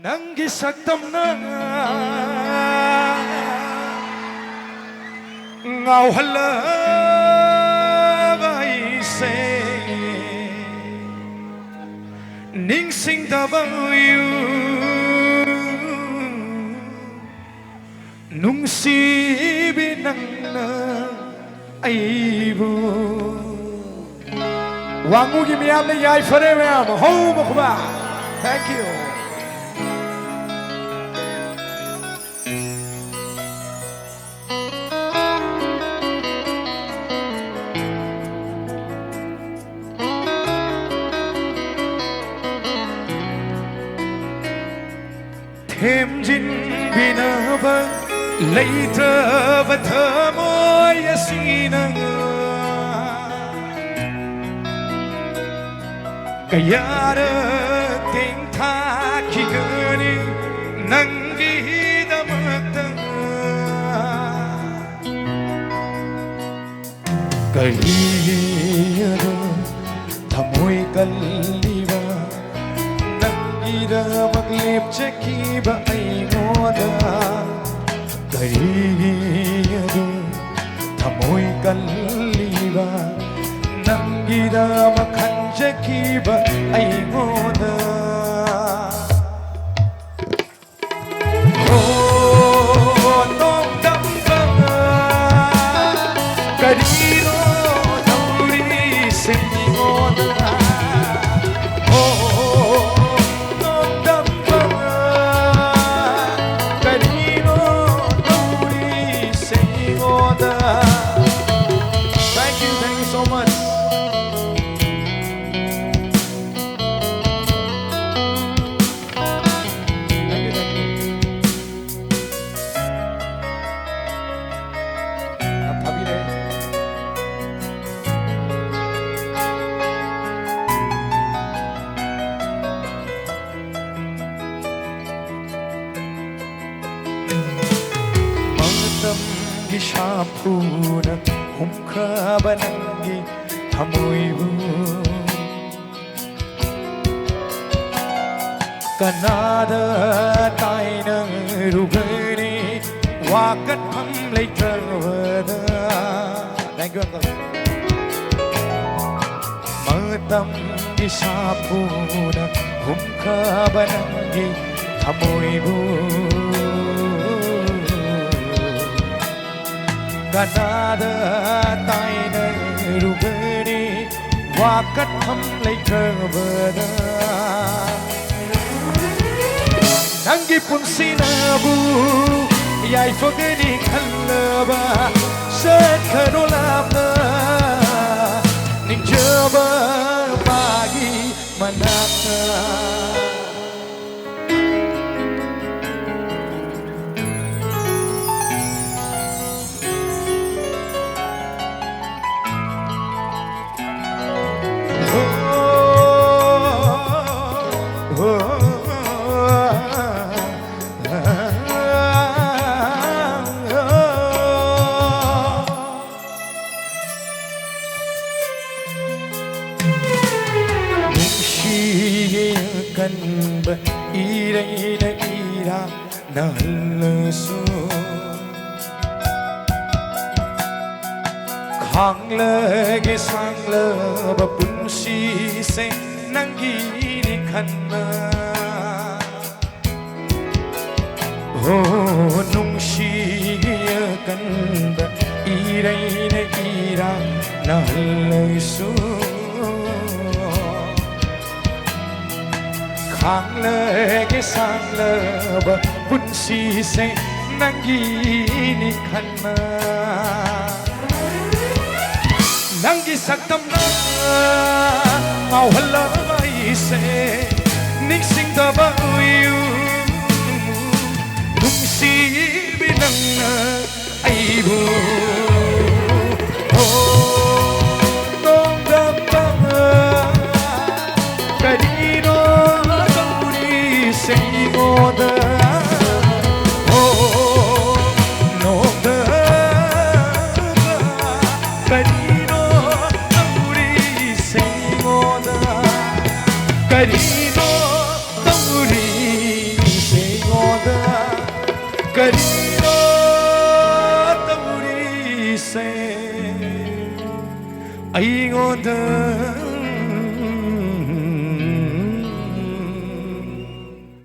Nangi saktam na ngao hala vai se ning sing da bao yu nung si binang na ai bu wangu gi miyam ne yai phare miyam ho mo khba thank you thêm dinh vì nỡ vỡ lấy thơ và thơ môi xin nâng cái ya đơ tiếng tha khi gửi đi nâng ghi đã mất tơ cái ya đơ thầm môi cần đi vào ida maglip cheki ba ay moda karigiyado thamoy kalliba nangida makhan cheki ba ay moda oh nong dam ba kariro tauri sing moda Thank you so much. Thank you. Happy Mangatam gishapuna humkha banangi thamoibu kanada taina rubani wakat pham lai travada thank you uncle matam isapuna humkha banangi thamoibu kanada taina rubani wakat pham lai travada nangi punsina bu yai fogani khallaba sat kharolamna ninjaba pagi manakna kanba irai na ira nalsu khangla ge sangla ba punsi se nangi ni khanna oh nungshi kanba irai na ira nalsu khangla sangla ba punsi se nangi ni khanna nangi saktam na ngao hala vai se ning sing da ba yu nung si binang na ai bu Karino tauri Karino Tauri se Ai ngonda